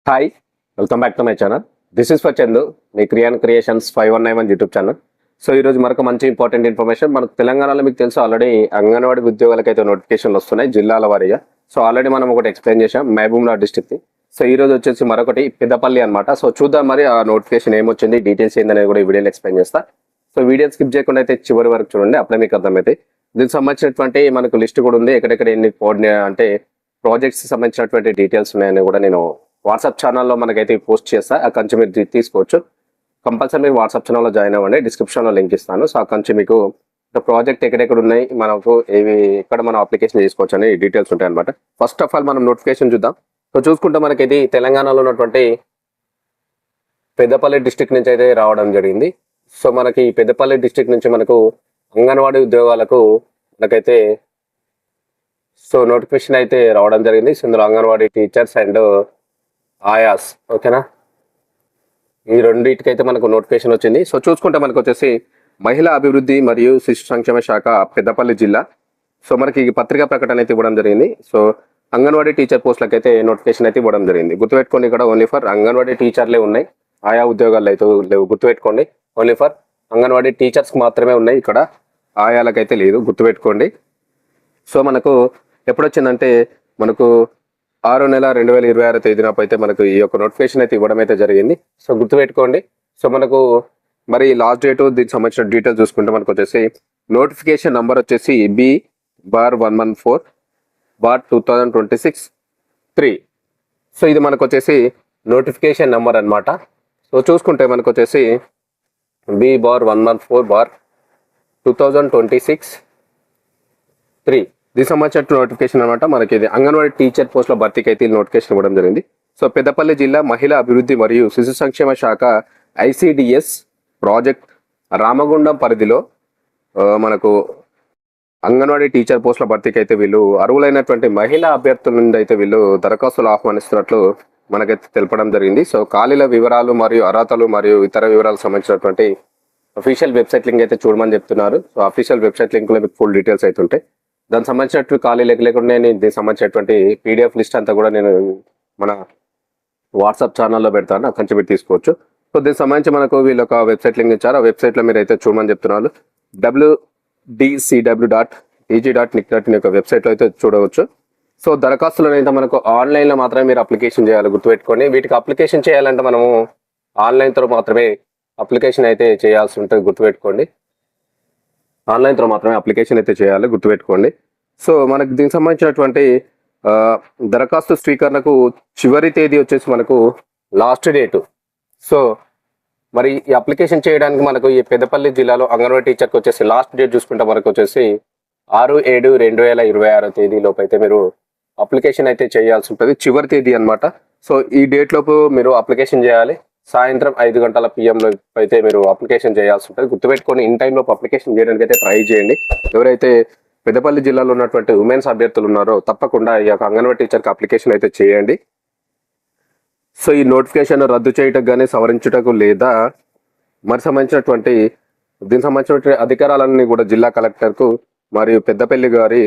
Hi, welcome back to my channel. This is for Chandu, me creations 5191 YouTube channel. So ఈరోజు మరొక మంచి important information. మనకు తెలంగాణలో మీకు తెలుసు ఆల్రెడీ అంగన్వాడీ ఉద్యోగాలకైతే నోటిఫికేషన్లు వస్తున్నాయి జిల్లాల వారీగా. సో ఆల్రెడీ మనం ఒకటి ఎక్స్ప్లెయిన్ చేసాం మహబూబ్నగర్ డిస్ట్రిక్ట్. సో ఈ రోజు వచ్చేసి మరొకటి పెద్దపల్లి అనమాట. సో చూద్దాం మరి ఆ నోటిఫికేషన్ ఏమొచ్చింది, డీటెయిల్స్ ఏందనేది కూడా ఈ వీడియోలో ఎక్స్ప్లెయిన్ చేస్తా. సో వీడియో స్కిప్ చేయకుండా అయితే చివరి వరకు చూడండి, అప్పుడే మీకు అర్థమైతే. దీనికి సంబంధించినటువంటి మనకు లిస్ట్ కూడా ఉంది, ఎక్కడెక్కడ ఎన్ని అంటే ప్రాజెక్ట్స్ సంబంధించినటువంటి డీటెయిల్స్ ఉన్నాయని కూడా నేను వాట్సాప్ ఛానల్లో మనకైతే పోస్ట్ చేస్తా. అక్కడి నుంచి మీరు తీసుకోవచ్చు. కంపల్సరీ మీరు వాట్సాప్ ఛానల్లో జాయిన్ అవ్వండి, డిస్క్రిప్షన్లో లింక్ ఇస్తాను. సో అక్కడి నుంచి మీకు ప్రాజెక్ట్ ఎక్కడెక్కడ ఉన్నాయి, మనకు ఏవి ఎక్కడ మనం అప్లికేషన్ చేసుకోవచ్చు అని డీటెయిల్స్ ఉంటాయి అనమాట. ఫస్ట్ ఆఫ్ ఆల్ మనం నోటిఫికేషన్ చూద్దాం. సో చూసుకుంటే మనకి ఇది తెలంగాణలో ఉన్నటువంటి పెద్దపల్లి డిస్ట్రిక్ట్ నుంచి అయితే రావడం జరిగింది. సో మనకి పెద్దపల్లి డిస్ట్రిక్ట్ నుంచి మనకు అంగన్వాడీ ఉద్యోగాలకు మనకైతే సో నోటిఫికేషన్ అయితే రావడం జరిగింది. సో ఇందులో అంగన్వాడీ టీచర్స్ అండ్ ఆయాస్, ఓకేనా, ఈ రెండింటికైతే మనకు నోటిఫికేషన్ వచ్చింది. సో చూసుకుంటే మనకు వచ్చేసి మహిళా అభివృద్ధి మరియు శిశు సంక్షేమ శాఖ పెద్దపల్లి జిల్లా. సో మనకి పత్రికా ప్రకటన అయితే ఇవ్వడం జరిగింది. సో అంగన్వాడీ టీచర్ పోస్టులకు అయితే నోటిఫికేషన్ అయితే ఇవ్వడం జరిగింది. గుర్తుపెట్టుకోండి, ఇక్కడ ఓన్లీ ఫర్ అంగన్వాడీ టీచర్లే ఉన్నాయి, ఆయా ఉద్యోగాలు అయితే లేవు. గుర్తుపెట్టుకోండి, ఓన్లీ ఫర్ అంగన్వాడీ టీచర్స్కి మాత్రమే ఉన్నాయి, ఇక్కడ ఆయాలకైతే లేదు. గుర్తుపెట్టుకోండి. సో మనకు ఎప్పుడు వచ్చిందంటే మనకు 6/6/2026 తేదీన అయితే మనకు ఈ యొక్క నోటిఫికేషన్ అయితే ఇవ్వడం అయితే జరిగింది. సో గుర్తుపెట్టుకోండి. సో మనకు మరి లాస్ట్ డేట్ దీనికి సంబంధించిన డీటెయిల్స్ చూసుకుంటే మనకు వచ్చేసి నోటిఫికేషన్ నంబర్ వచ్చేసి B/114/2026-3. సో ఇది మనకు వచ్చేసి నోటిఫికేషన్ నెంబర్ అనమాట. సో చూసుకుంటే మనకు వచ్చేసి B/114/2026-3 దీనికి సంబంధించిన నోటిఫికేషన్ అనమాట. మనకి ఇది అంగన్వాడీ టీచర్ పోస్టుల భర్తీకి అయితే నోటిఫికేషన్ ఇవ్వడం జరిగింది. సో పెద్దపల్లి జిల్లా మహిళా అభివృద్ధి మరియు శిశు సంక్షేమ శాఖ ICDS ప్రాజెక్ట్ రామగుండం పరిధిలో మనకు అంగన్వాడీ టీచర్ పోస్టుల భర్తీకి అయితే వీళ్ళు అర్హులైనటువంటి మహిళా అభ్యర్థుల నుండి అయితే వీళ్ళు దరఖాస్తులు ఆహ్వానిస్తున్నట్లు మనకైతే తెలపడం జరిగింది. సో ఖాళీల వివరాలు మరియు అర్హతలు మరియు ఇతర వివరాలకు సంబంధించినటువంటి అఫీషియల్ వెబ్సైట్ లింక్ అయితే చూడమని చెప్తున్నారు. సో అఫీషియల్ వెబ్సైట్ లింక్లో మీకు ఫుల్ డీటెయిల్స్ అయితే ఉంటాయి. దానికి సంబంధించినట్టు ఖాళీ లేకుండా దీనికి సంబంధించినటువంటి PDF లిస్ట్ అంతా కూడా నేను మన వాట్సాప్ ఛానల్లో పెడతాను, అక్కడి నుంచి మీరు తీసుకోవచ్చు. సో దీనికి సంబంధించి మనకు వీళ్ళు ఒక వెబ్సైట్ లింక్ ఇచ్చారు. ఆ వెబ్సైట్లో మీరు అయితే చూడమని చెప్తున్నారు. wdcw.eg.nic.in యొక్క వెబ్సైట్లో అయితే చూడవచ్చు. సో దరఖాస్తులను అయితే మనకు ఆన్లైన్లో మాత్రమే మీరు అప్లికేషన్ చేయాలి. గుర్తుపెట్టుకోండి, వీటికి అప్లికేషన్ చేయాలంటే మనము ఆన్లైన్తో మాత్రమే అప్లికేషన్ అయితే చేయాల్సి ఉంటుంది. గుర్తుపెట్టుకోండి, ఆన్లైన్తో మాత్రమే అప్లికేషన్ అయితే చేయాలి. గుర్తుపెట్టుకోండి. సో మనకు దీనికి సంబంధించినటువంటి దరఖాస్తు స్వీకరణకు చివరి తేదీ వచ్చేసి మనకు లాస్ట్ డేటు. సో మరి ఈ అప్లికేషన్ చేయడానికి మనకు ఈ పెద్దపల్లి జిల్లాలో అంగన్వాడీ టీచర్కి వచ్చేసి లాస్ట్ డేట్ చూసుకుంటే మనకు వచ్చేసి 6/7/2026 తేదీలోపు అయితే మీరు అప్లికేషన్ అయితే చేయాల్సి ఉంటుంది, చివరి తేదీ అనమాట. సో ఈ డేట్ లోపు మీరు అప్లికేషన్ చేయాలి. సాయంత్రం 5 గంటల PM అయితే మీరు అప్లికేషన్ చేయాల్సి ఉంటుంది. గుర్తుపెట్టుకొని ఇన్ టైంలో అప్లికేషన్ చేయడానికి అయితే ట్రై చేయండి. ఎవరైతే పెద్దపల్లి జిల్లాలో ఉన్నటువంటి ఉమెన్స్ అభ్యర్థులు ఉన్నారో తప్పకుండా ఈ యొక్క అంగన్వాడీ టీచర్కి అప్లికేషన్ అయితే చేయండి. సో ఈ నోటిఫికేషన్ రద్దు చేయటకు కానీ సవరించుటకు లేదా మరి సంబంధించినటువంటి దీనికి సంబంధించినటువంటి అధికారాలన్నీ కూడా జిల్లా కలెక్టర్కు మరియు పెద్దపల్లి గారి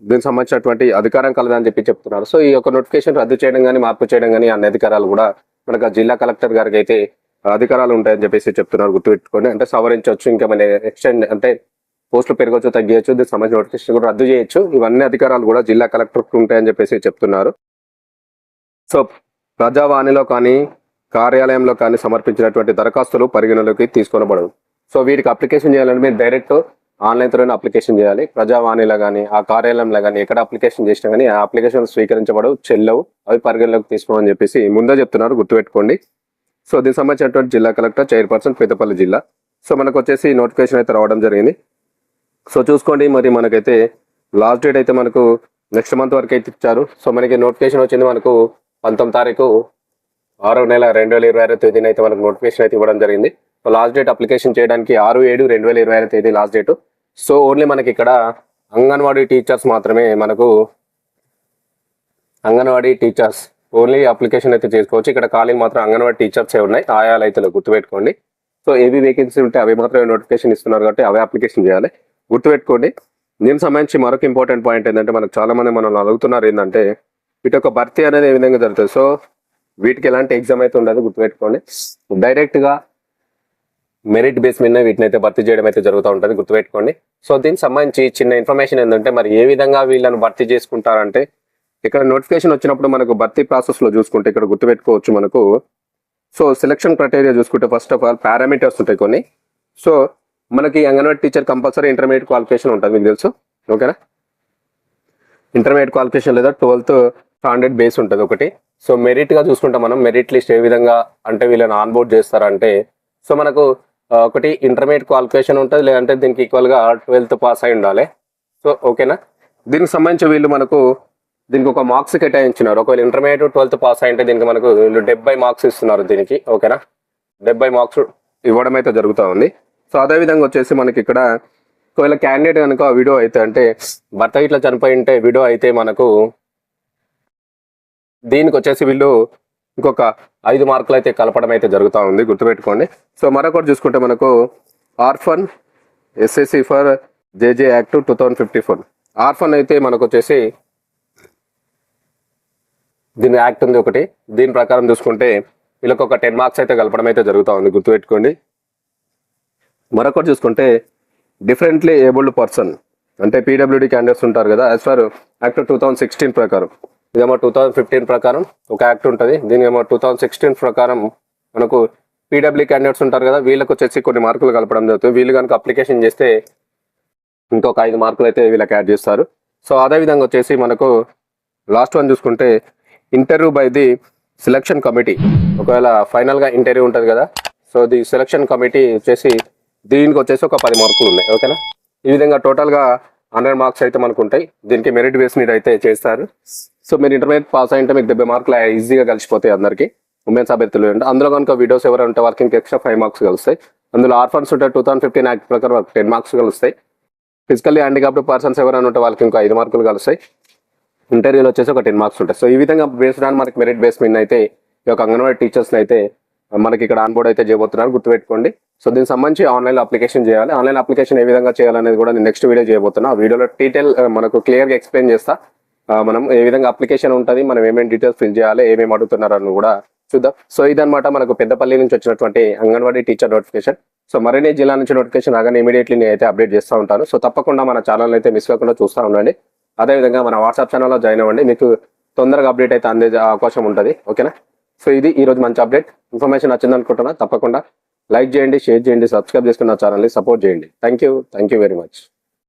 దీనికి సంబంధించినటువంటి అధికారం కలదని చెప్పి చెప్తున్నారు. సో ఈ యొక్క నోటిఫికేషన్ రద్దు చేయడం కానీ మార్పు చేయడం కానీ అన్ని అధికారాలు కూడా మనకు జిల్లా కలెక్టర్ గారికి అయితే అధికారాలు ఉంటాయని చెప్పేసి చెప్తున్నారు. గుర్తుపెట్టుకోండి, అంటే సవరించవచ్చు, ఇంకా మన ఎక్స్టెండ్ అంటే పోస్టులు పెరగచ్చు, తగ్గించచ్చు, దీనికి సంబంధించిన నోటిఫికేషన్ కూడా రద్దు చేయొచ్చు. ఇవన్నీ అధికారాలు కూడా జిల్లా కలెక్టర్కి ఉంటాయని చెప్పేసి చెప్తున్నారు. సో ప్రజావాణిలో కానీ కార్యాలయంలో కానీ సమర్పించినటువంటి దరఖాస్తులు పరిగణలోకి తీసుకొనబడవు. సో వీటికి అప్లికేషన్ చేయాలంటే మీరు డైరెక్ట్ ఆన్లైన్తోనే అప్లికేషన్ చేయాలి. ప్రజావాణిలో కానీ ఆ కార్యాలయంలో కానీ ఎక్కడ అప్లికేషన్ చేసినా కానీ ఆ అప్లికేషన్ స్వీకరించబడవు, చెల్లవు, అవి పరిగణలోకి తీసుకోమని చెప్పేసి ముందే చెప్తున్నారు. గుర్తుపెట్టుకోండి. సో దీనికి సంబంధించినటువంటి జిల్లా కలెక్టర్ చైర్పర్సన్ పెద్దపల్లి జిల్లా. సో మనకు వచ్చేసి నోటిఫికేషన్ అయితే రావడం జరిగింది. సో చూసుకోండి, మరి మనకైతే లాస్ట్ డేట్ అయితే మనకు నెక్స్ట్ మంత్ వరకు అయితే ఇచ్చారు. సో మనకి నోటిఫికేషన్ వచ్చింది మనకు 19వ తారీఖు 6వ నెల 2026 తేదీన అయితే మనకు నోటిఫికేషన్ అయితే ఇవ్వడం జరిగింది. సో లాస్ట్ డేట్ అప్లికేషన్ చేయడానికి 6/7/2026 తేదీ లాస్ట్ డేటు. సో ఓన్లీ మనకి ఇక్కడ అంగన్వాడీ టీచర్స్ మాత్రమే, మనకు అంగన్వాడీ టీచర్స్ ఓన్లీ అప్లికేషన్ అయితే చేసుకోవచ్చు. ఇక్కడ ఖాళీలు మాత్రం అంగన్వాడీ టీచర్సే ఉన్నాయి, ఆయాలు అయితే గుర్తుపెట్టుకోండి. సో ఏవి వేకెన్సీ ఉంటే అవి మాత్రమే నోటిఫికేషన్ ఇస్తున్నారు కాబట్టి అవే అప్లికేషన్ చేయాలి. గుర్తుపెట్టుకోండి. దీనికి సంబంధించి మరొక ఇంపార్టెంట్ పాయింట్ ఏంటంటే మనకు చాలా మంది మనల్ని అడుగుతున్నారు ఏంటంటే వీటి యొక్క భర్తీ అనేది ఏ విధంగా జరుగుతుంది. సో వీటికి ఎలాంటి ఎగ్జామ్ అయితే ఉండదు, గుర్తుపెట్టుకోండి. డైరెక్ట్గా మెరిట్ బేస్ మీద వీటిని అయితే భర్తీ చేయడం అయితే జరుగుతూ ఉంటుంది, గుర్తుపెట్టుకోండి. సో దీనికి సంబంధించి చిన్న ఇన్ఫర్మేషన్ ఏంటంటే, మరి ఏ విధంగా వీళ్ళని భర్తీ చేసుకుంటారంటే, ఇక్కడ నోటిఫికేషన్ వచ్చినప్పుడు మనకు భర్తీ ప్రాసెస్లో చూసుకుంటే ఇక్కడ గుర్తుపెట్టుకోవచ్చు మనకు. సో సెలక్షన్ క్రైటీరియా చూసుకుంటే ఫస్ట్ ఆఫ్ ఆల్ పారామీటర్స్ ఉంటాయి కొన్ని. సో మనకి anganwadi teacher compulsory intermediate qualification ఉంటుంది, మీకు తెలుసు, ఓకేనా. ఇంటర్మీడియట్ క్వాలిఫికేషన్ లేదా 12th స్టాండర్డ్ బేస్ ఉంటుంది ఒకటి. సో మెరిట్గా చూసుకుంటే మనం మెరిట్ లిస్ట్ ఏ విధంగా అంటే వీళ్ళని ఆన్బోర్డ్ చేస్తారంటే, సో మనకు ఒకటి ఇంటర్మీడియట్ క్వాలిఫికేషన్ ఉంటుంది, లేదంటే దీనికి ఈక్వల్గా 12th పాస్ అయి ఉండాలి. సో ఓకేనా. దీనికి సంబంధించి వీళ్ళు మనకు దీనికి ఒక మార్క్స్ కేటాయించినారు. ఒకవేళ ఇంటర్మీడియట్ 12th పాస్ అయింటే దీనికి మనకు వీళ్ళు 70 మార్క్స్ ఇస్తున్నారు దీనికి, ఓకేనా. 70 మార్క్స్ ఇవ్వడం అయితే జరుగుతూ ఉంది. సో అదేవిధంగా వచ్చేసి మనకి ఇక్కడ ఒకవేళ క్యాండిడేట్ కనుక వీడియో అయితే అంటే భర్త ఇట్లా చనిపోయి ఉంటే వీడియో అయితే మనకు దీనికి వచ్చేసి వీళ్ళు ఇంకొక 5 మార్కులు అయితే కలపడం అయితే జరుగుతూ ఉంది, గుర్తుపెట్టుకోండి. సో మరొకటి చూసుకుంటే మనకు orphan SSC for JJ act 2054. Orphan అయితే మనకు వచ్చేసి దీని యాక్ట్ ఉంది ఒకటి. దీని ప్రకారం చూసుకుంటే వీళ్ళకి ఒక 10 మార్క్స్ అయితే కలపడం అయితే జరుగుతూ ఉంది, గుర్తుపెట్టుకోండి. మరొకటి చూసుకుంటే డిఫరెంట్లీ ఏబుల్డ్ పర్సన్ అంటే పీడబ్ల్యూడీ క్యాండిడేట్స్ ఉంటారు కదా, యాజ్ ఫర్ యాక్ట్ 2016 ప్రకారం. ఇదేమో 2015 ప్రకారం ఒక యాక్ట్ ఉంటుంది, దీనికేమో 2016 ప్రకారం మనకు పీడబ్ల్యూ క్యాండిడేట్స్ ఉంటారు కదా, వీళ్ళకి వచ్చేసి కొన్ని మార్కులు కలపడం జరుగుతుంది. వీళ్ళు కనుక అప్లికేషన్ చేస్తే ఇంకొక 5 మార్కులు అయితే వీళ్ళకి యాడ్ చేస్తారు. సో అదేవిధంగా వచ్చేసి మనకు లాస్ట్ వన్ చూసుకుంటే interview by the selection committee. ఒకవేళ ఫైనల్గా ఇంటర్వ్యూ ఉంటుంది కదా, సో ది సెలక్షన్ కమిటీ వచ్చేసి దీనికి వచ్చేసి ఒక 10 మార్కులు ఉన్నాయి, ఓకేనా. ఈ విధంగా టోటల్గా 100 మార్క్స్ అయితే మనకు ఉంటాయి. దీనికి మెరిట్ బేస్ మీద అయితే చేస్తారు. సో మీరు ఇంటర్మీడియట్ పాస్ అయింటే మీకు 70 మార్కులు ఈజీగా కలిసిపోతాయి అందరికీ, ఉమెన్స్ అభ్యర్థులు. అందులో కనుక వీడియోస్ ఎవరు ఉంటే వాళ్ళకి ఇంకా ఎక్స్ట్రా 5 మార్క్స్ కలుస్తాయి. అందులో ఆర్ఫన్స్ ఉంటే 2015 యాక్ట్ ప్రకారం 10 మార్క్స్ కలుస్తాయి. ఫిజికల్లీ హ్యాండిక్యాప్డ్ పర్సన్స్ ఎవరైనా ఉంటే వాళ్ళకి ఇంకా 5 మార్కులు కలుస్తాయి. ఇంటర్వ్యూలో వచ్చేసి ఒక 10 మార్క్స్ ఉంటాయి. సో ఈ విధంగా బేస్డ్ ఆన్ మనకి మెరిట్ బేస్ మీద అయితే ఈ యొక్క అంగన్వాడీ టీచర్స్ని అయితే మనకి ఇక్కడ ఆన్బోర్డ్ అయితే చేయబోతున్నారు, గుర్తుపెట్టుకోండి. సో దీనికి సంబంధించి ఆన్లైన్ అప్లికేషన్ చేయాలి. ఆన్లైన్ అప్లికేషన్ ఏ విధంగా చేయాలనేది కూడా నేను నెక్స్ట్ వీడియో చేయబోతున్నా. ఆ వీడియోలో డీటెయిల్ మనకు క్లియర్గా ఎక్స్ప్లెయిన్ చేస్తా. మనం ఏ విధంగా అప్లికేషన్ ఉంటుంది, మనం ఏమేమి డీటెయిల్స్ ఫిల్ చేయాలి, ఏమేమి అడుగుతున్నారని కూడా చూద్దాం. సో ఇదనమాట మనకు పెద్దపల్లి నుంచి వచ్చినటువంటి అంగన్వాడీ టీచర్ నోటిఫికేషన్. సో మరిన్ని జిల్లా నుంచి నోటిఫికేషన్ రాగానే ఇమీడియట్లీ నేను అయితే అప్డేట్ చేస్తూ ఉంటాను. సో తప్పకుండా మన ఛానల్ అయితే మిస్ కాకుండా చూస్తూ ఉండండి. అదేవిధంగా మన వాట్సాప్ ఛానల్లో జాయిన్ అవ్వండి, మీకు తొందరగా అప్డేట్ అయితే అందే అవకాశం ఉంటుంది, ఓకేనా. సో ఇది ఈరోజు మంచి అప్డేట్. ఇన్ఫర్మేషన్ నచ్చింది అనుకుంటున్నా. తప్పకుండా లైక్ చేయండి, షేర్ చేయండి, సబ్స్క్రైబ్ చేసుకున్న ఛానల్ని సపోర్ట్ చేయండి. Thank you very much.